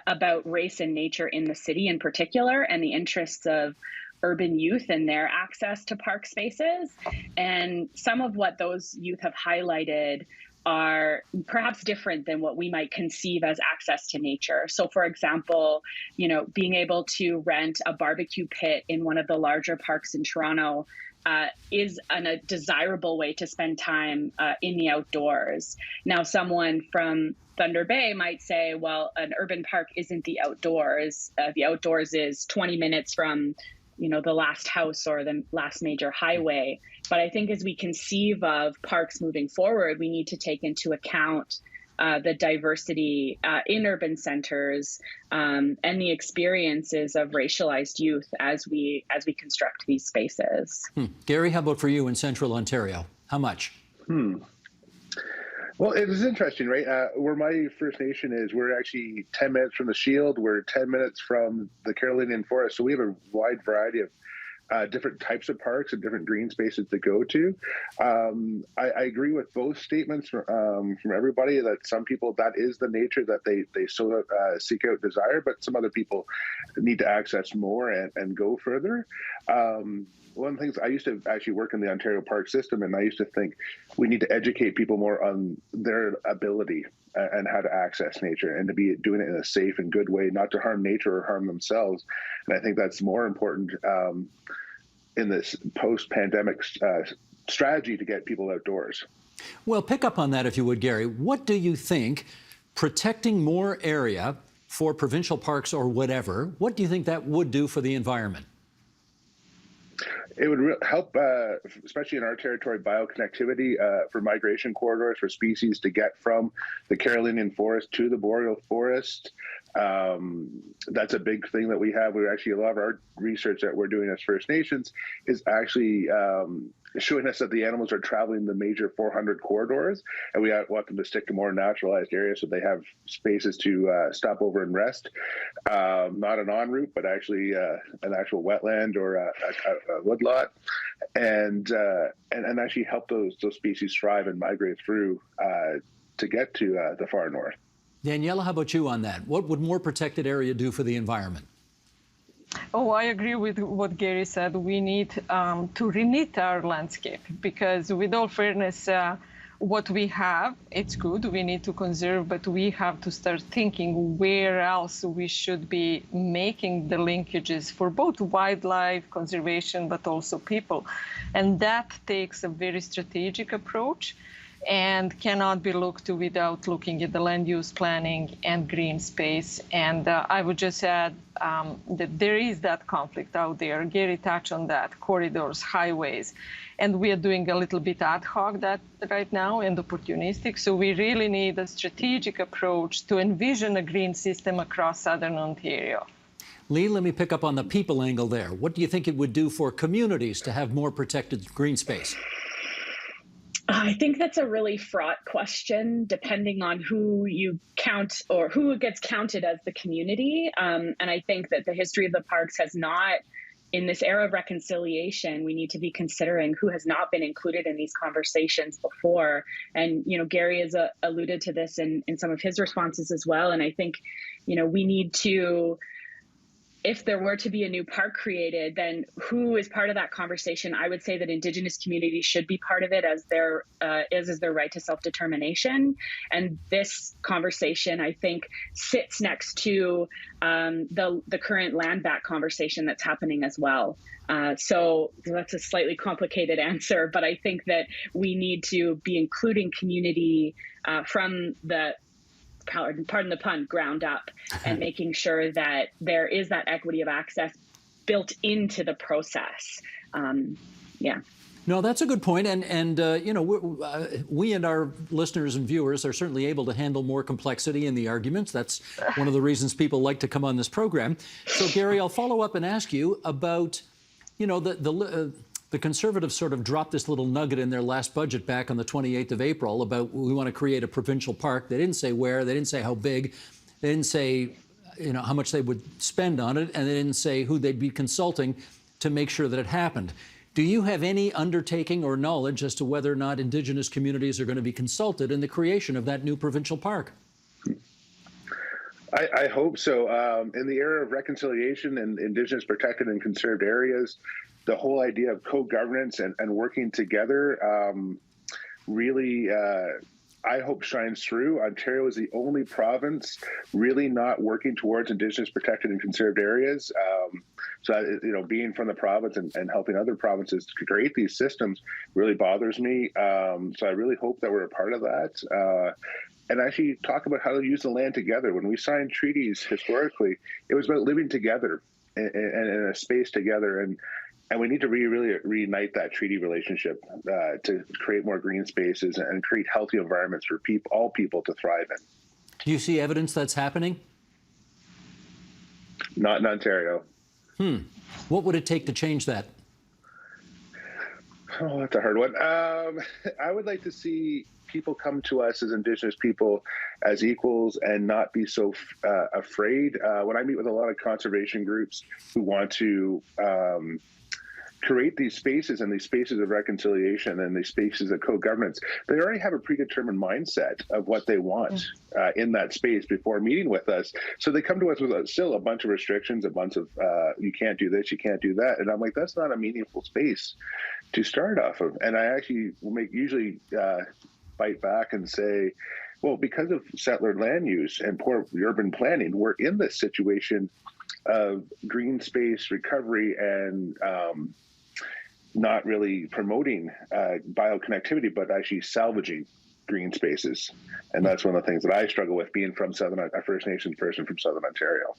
about race and nature in the city in particular, and the interests of urban youth and their access to park spaces. And some of what those youth have highlighted are perhaps different than what we might conceive as access to nature. So for example, being able to rent a barbecue pit in one of the larger parks in Toronto is a desirable way to spend time in the outdoors. Now, someone from Thunder Bay might say, well, an urban park isn't the outdoors. The outdoors is 20 minutes from the last house or the last major highway. But I think as we conceive of parks moving forward, we need to take into account the diversity in urban centers and the experiences of racialized youth as we construct these spaces. Gary, how about for you in Central Ontario? How much? Well, it is interesting, right? Where my First Nation is, we're actually 10 minutes from the Shield. We're 10 minutes from the Carolinian Forest. So we have a wide variety of different types of parks and different green spaces to go to. I agree with both statements from everybody that some people, that is the nature that they so seek out, desire, but some other people need to access more and go further. One of the things, I used to actually work in the Ontario park system, and I used to think we need to educate people more on their ability and how to access nature, and to be doing it in a safe and good way, not to harm nature or harm themselves. And I think that's more important in this post-pandemic strategy to get people outdoors. Well, pick up on that if you would, Gary. What do you think protecting more area for provincial parks or whatever, what do you think that would do for the environment? It would help, especially in our territory, bioconnectivity for migration corridors for species to get from the Carolinian forest to the boreal forest. That's a big thing that we have. We actually, a lot of our research that we're doing as First Nations is actually showing us that the animals are traveling the major 400 corridors, and we want them to stick to more naturalized areas so they have spaces to stop over and rest. Not an en route, but actually an actual wetland or a woodlot, and actually help those species thrive and migrate through to get to the far north. Daniela, how about you on that? What would more protected area do for the environment? Oh, I agree with what Gary said. We need to reknit our landscape, because with all fairness, what we have, it's good, we need to conserve, but we have to start thinking where else we should be making the linkages for both wildlife conservation, but also people. And that takes a very strategic approach and cannot be looked to without looking at the land use planning and green space. And I would just add that there is that conflict out there. Gary touched on that, corridors, highways, and we are doing a little bit ad hoc that right now and opportunistic. So we really need a strategic approach to envision a green system across Southern Ontario. Lee, let me pick up on the people angle there. What do you think it would do for communities to have more protected green space? I think that's a really fraught question, depending on who you count or who gets counted as the community. And I think that the history of the parks has not, in this era of reconciliation, we need to be considering who has not been included in these conversations before. And, Gary has alluded to this in some of his responses as well. And I think, we need to, if there were to be a new park created, then who is part of that conversation? I would say that Indigenous communities should be part of it, as their right to self-determination. And this conversation, I think, sits next to the current land back conversation that's happening as well. So that's a slightly complicated answer, but I think that we need to be including community from the, pardon the pun, ground up, and making sure that there is that equity of access built into the process. No, that's a good point. And we and our listeners and viewers are certainly able to handle more complexity in the arguments. That's one of the reasons people like to come on this program. So, Gary, I'll follow up and ask you about, the Conservatives sort of dropped this little nugget in their last budget back on the 28th of April about we want to create a provincial park. They didn't say where, they didn't say how big, they didn't say how much they would spend on it, and they didn't say who they'd be consulting to make sure that it happened. Do you have any undertaking or knowledge as to whether or not Indigenous communities are going to be consulted in the creation of that new provincial park? I hope so. In the era of reconciliation and Indigenous protected and conserved areas, the whole idea of co-governance and working together really, I hope, shines through. Ontario is the only province really not working towards Indigenous protected and conserved areas. So, being from the province and helping other provinces to create these systems really bothers me. So I really hope that we're a part of that. And actually talk about how to use the land together. When we signed treaties historically, it was about living together and in a space together. And we need to really reunite that treaty relationship to create more green spaces and create healthy environments for all people to thrive in. Do you see evidence that's happening? Not in Ontario. What would it take to change that? Oh, that's a hard one. I would like to see people come to us as Indigenous people as equals and not be so afraid. When I meet with a lot of conservation groups who want to create these spaces and these spaces of reconciliation and these spaces of co-governance, they already have a predetermined mindset of what they want in that space before meeting with us. So they come to us with still a bunch of restrictions, a bunch of you can't do this, you can't do that. And I'm like, that's not a meaningful space to start off of. And I actually usually bite back and say, well, because of settler land use and poor urban planning, we're in this situation of green space recovery and not really promoting bioconnectivity, but actually salvaging green spaces. And that's one of the things that I struggle with, being from a First Nations person from Southern Ontario.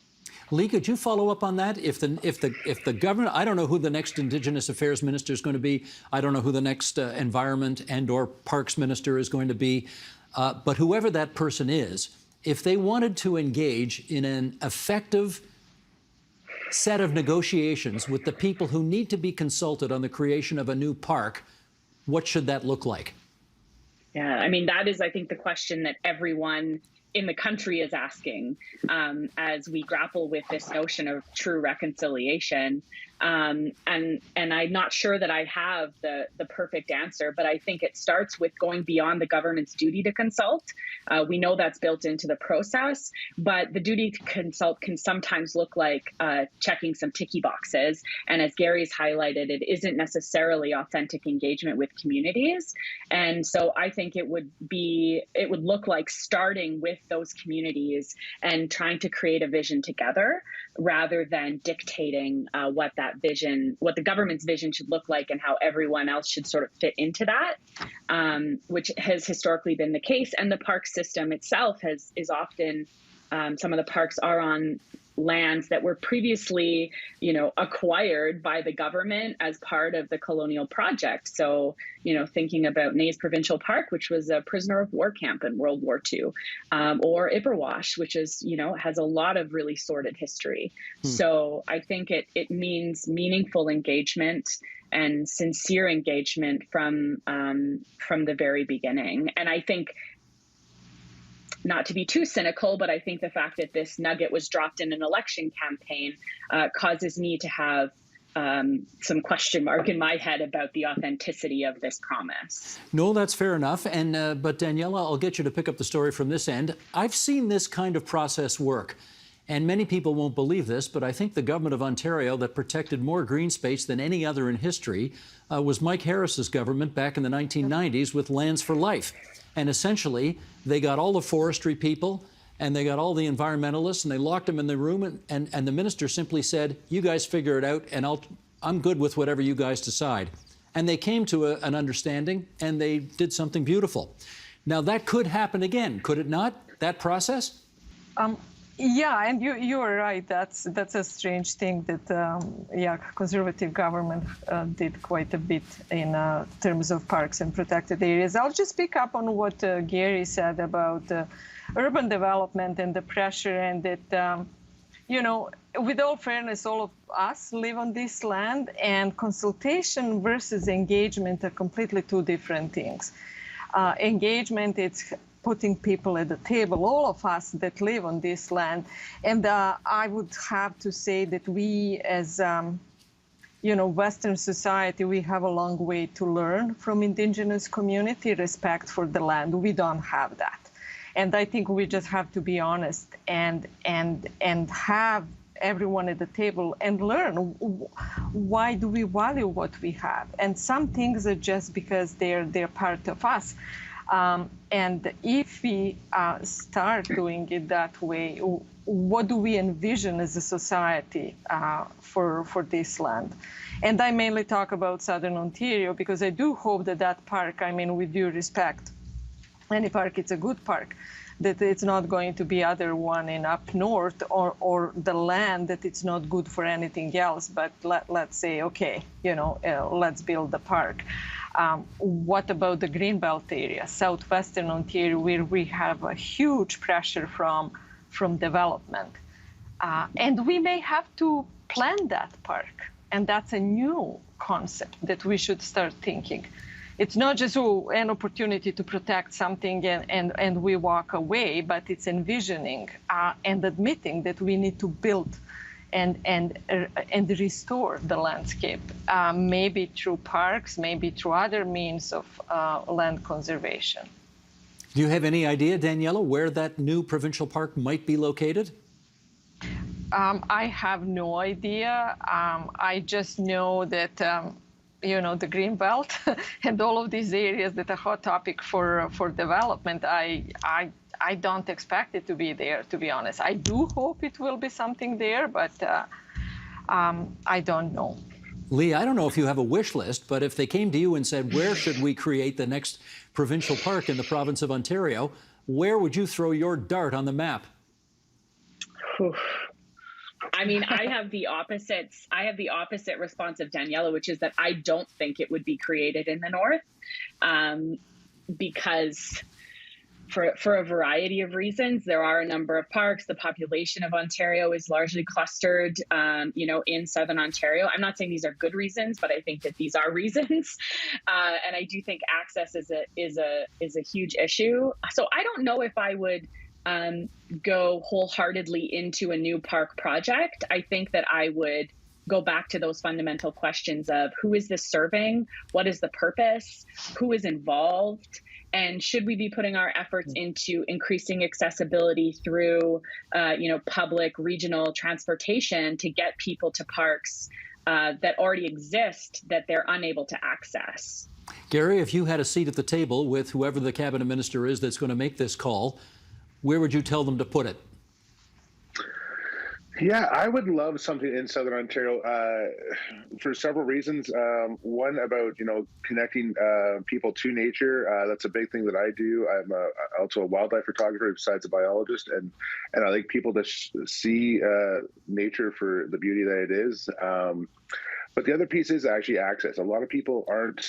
Lee, could you follow up on that? If the government, I don't know who the next Indigenous Affairs Minister is going to be. I don't know who the next Environment and/or Parks Minister is going to be. But whoever that person is, if they wanted to engage in an effective set of negotiations with the people who need to be consulted on the creation of a new park, what should that look like? Yeah, I mean, that is, I think, the question that everyone in the country is asking as we grapple with this notion of true reconciliation. And I'm not sure that I have the perfect answer, but I think it starts with going beyond the government's duty to consult. We know that's built into the process, but the duty to consult can sometimes look like checking some ticky boxes. And as Gary's highlighted, it isn't necessarily authentic engagement with communities. And so I think it would look like starting with those communities and trying to create a vision together rather than dictating what the government's vision should look like and how everyone else should sort of fit into that, which has historically been the case. And the park system itself is often, some of the parks are on lands that were previously, acquired by the government as part of the colonial project. So, thinking about Nays Provincial Park, which was a prisoner of war camp in World War II, or Ipperwash, which is, has a lot of really sordid history. So I think it means meaningful engagement and sincere engagement from the very beginning. And I think, not to be too cynical, but I think the fact that this nugget was dropped in an election campaign causes me to have some question mark in my head about the authenticity of this promise. No, that's fair enough. And but Daniela, I'll get you to pick up the story from this end. I've seen this kind of process work. And many people won't believe this, but I think the government of Ontario that protected more green space than any other in history was Mike Harris's government back in the 1990s with Lands for Life. And essentially, they got all the forestry people and they got all the environmentalists and they locked them in the room and the minister simply said, you guys figure it out and I'm good with whatever you guys decide. And they came to an understanding and they did something beautiful. Now that could happen again, could it not, that process? Yeah, and you are right. That's a strange thing that conservative government did quite a bit in terms of parks and protected areas. I'll just pick up on what Gary said about urban development and the pressure, and that with all fairness, all of us live on this land, and consultation versus engagement are completely two different things. Engagement, it's putting people at the table, all of us that live on this land. And I would have to say that we as, Western society, we have a long way to learn from Indigenous community, respect for the land. We don't have that. And I think we just have to be honest and have everyone at the table and learn why do we value what we have. And some things are just because they're part of us. And if we start doing it that way, what do we envision as a society for this land? And I mainly talk about Southern Ontario because I do hope that park, with due respect, any park, it's a good park, that it's not going to be other one in up north or the land that it's not good for anything else. But let's say, okay, let's build the park. What about the Greenbelt area, southwestern Ontario, where we have a huge pressure from development? And we may have to plan that park. And that's a new concept that we should start thinking. It's not just an opportunity to protect something and we walk away, but it's envisioning and admitting that we need to build and restore the landscape, maybe through parks, maybe through other means of land conservation. Do you have any idea, Daniela, where that new provincial park might be located? I have no idea. I just know that the green belt and all of these areas that are hot topic for development. I don't expect it to be there, to be honest. I do hope it will be something there, but I don't know. Lee, I don't know if you have a wish list, but if they came to you and said, where should we create the next provincial park in the province of Ontario, where would you throw your dart on the map? I mean, I have the opposite response of Daniela, which is that I don't think it would be created in the north, because for a variety of reasons. There are a number of parks. The population of Ontario is largely clustered, in Southern Ontario. I'm not saying these are good reasons, but I think that these are reasons. And I do think access is a huge issue. So I don't know if I would go wholeheartedly into a new park project. I think that I would go back to those fundamental questions of who is this serving? What is the purpose? Who is involved? And should we be putting our efforts into increasing accessibility through, public regional transportation to get people to parks that already exist that they're unable to access? Gary, if you had a seat at the table with whoever the cabinet minister is that's going to make this call, where would you tell them to put it? Yeah, I would love something in Southern Ontario for several reasons. One, about connecting people to nature. That's a big thing that I do. I'm also a wildlife photographer besides a biologist, and I like people to see nature for the beauty that it is. But the other piece is actually access. A lot of people aren't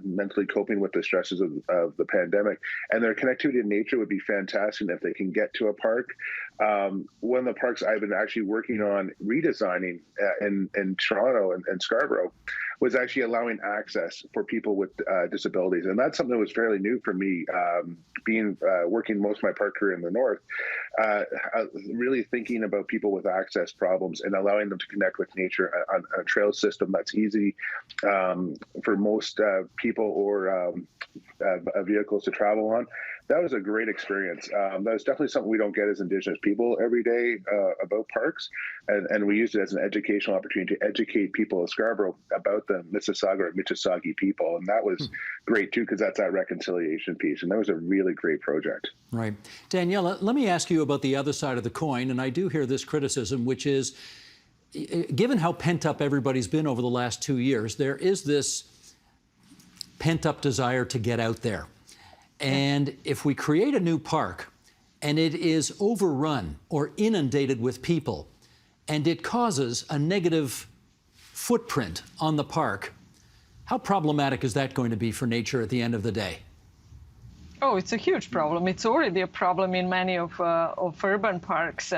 mentally coping with the stresses of the pandemic, and their connectivity to nature would be fantastic if they can get to a park. One of the parks I've been actually working on redesigning in Toronto and Scarborough was actually allowing access for people with disabilities. And that's something that was fairly new for me, working most of my park career in the north, really thinking about people with access problems and allowing them to connect with nature on a trail system that's easy for most people or vehicles to travel on. That was a great experience. That was definitely something we don't get as Indigenous people every day about parks, and we used it as an educational opportunity to educate people of Scarborough about the Mississauga or Michissauga people, and that was great too, because that's that reconciliation piece, and that was a really great project. Right. Daniela, let me ask you about the other side of the coin, and I do hear this criticism, which is, given how pent up everybody's been over the last 2 years, there is this pent up desire to get out there. And if we create a new park and it is overrun or inundated with people and it causes a negative footprint on the park, how problematic is that going to be for nature at the end of the day? Oh, it's a huge problem. It's already a problem in many of urban parks.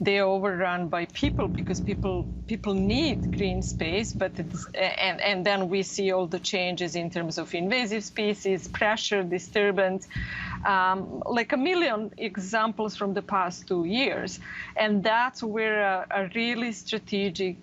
They're overrun by people because people need green space, but and then we see all the changes in terms of invasive species, pressure, disturbance, like a million examples from the past 2 years, and that's where a really strategic.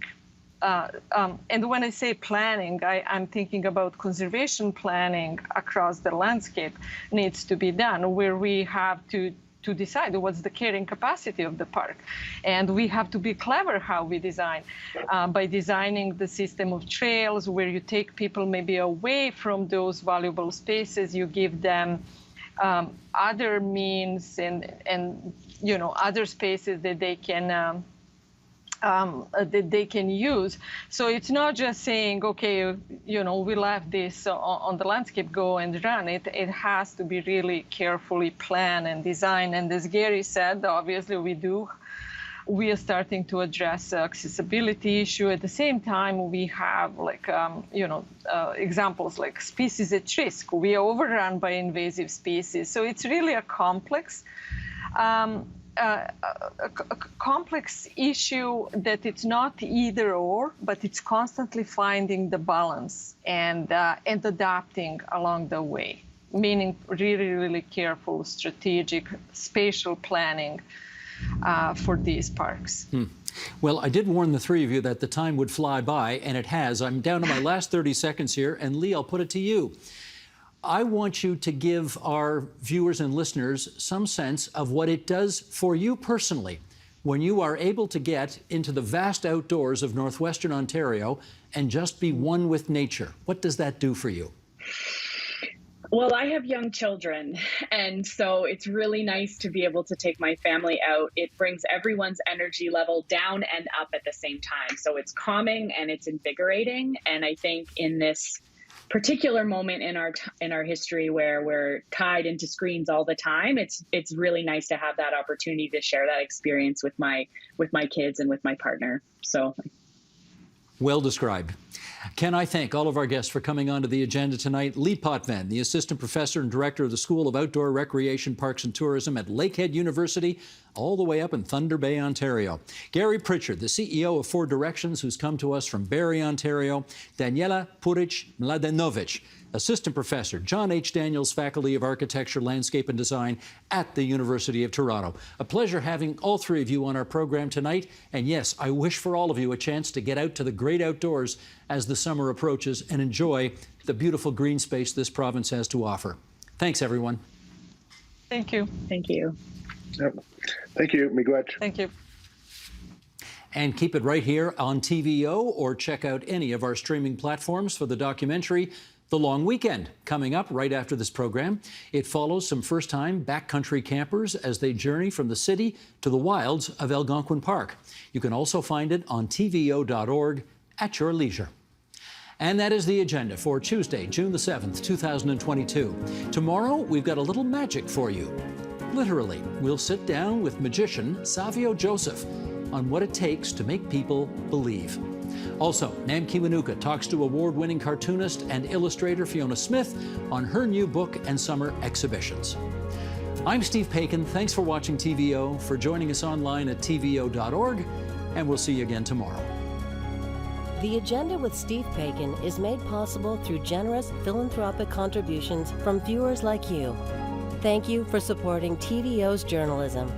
And when I say planning, I'm thinking about conservation planning across the landscape needs to be done, where we have to decide what's the carrying capacity of the park. And we have to be clever how we design, by designing the system of trails where you take people maybe away from those valuable spaces, you give them other means and other spaces that they can use. So it's not just saying, okay, we left this on the landscape, go and run it. It has to be really carefully planned and designed. And as Gary said, obviously we are starting to address accessibility issue. At the same time, we have examples like species at risk. We are overrun by invasive species. So it's really a complex complex issue that it's not either or, but it's constantly finding the balance and adapting along the way, meaning really, really careful, strategic, spatial planning. for these parks. Well, I did warn the three of you that the time would fly by, and it has. I'm down to my last 30 seconds here, and Lee, I'll put it to you. I want you to give our viewers and listeners some sense of what it does for you personally when you are able to get into the vast outdoors of Northwestern Ontario and just be one with nature. What does that do for you? Well, I have young children, and so it's really nice to be able to take my family out. It brings everyone's energy level down and up at the same time. So it's calming and it's invigorating. And I think in this particular moment in our history where we're tied into screens all the time, it's really nice to have that opportunity to share that experience with my kids and with my partner. So well described. Can I thank all of our guests for coming onto the agenda tonight? Lee Potvin, the Assistant Professor and Director of the School of Outdoor Recreation, Parks and Tourism at Lakehead University, all the way up in Thunder Bay, Ontario. Gary Pritchard, the CEO of Four Directions, who's come to us from Barrie, Ontario. Daniela Puric-Mladenovic, Assistant Professor, John H. Daniels, Faculty of Architecture, Landscape and Design at the University of Toronto. A pleasure having all three of you on our program tonight. And yes, I wish for all of you a chance to get out to the great outdoors as the summer approaches and enjoy the beautiful green space this province has to offer. Thanks, everyone. Thank you. thank you. Yep. Thank you. Miigwech. Thank you. And keep it right here on TVO or check out any of our streaming platforms for the documentary The Long Weekend, coming up right after this program. It follows some first-time backcountry campers as they journey from the city to the wilds of Algonquin Park. You can also find it on tvo.org at your leisure. And that is the agenda for Tuesday, June the 7th, 2022. Tomorrow, we've got a little magic for you. Literally, we'll sit down with magician Savio Joseph on what it takes to make people believe. Also, Nam Kiwanuka talks to award-winning cartoonist and illustrator Fiona Smith on her new book and summer exhibitions. I'm Steve Paikin. Thanks for watching TVO, for joining us online at tvo.org, and we'll see you again tomorrow. The Agenda with Steve Paikin is made possible through generous philanthropic contributions from viewers like you. Thank you for supporting TVO's journalism.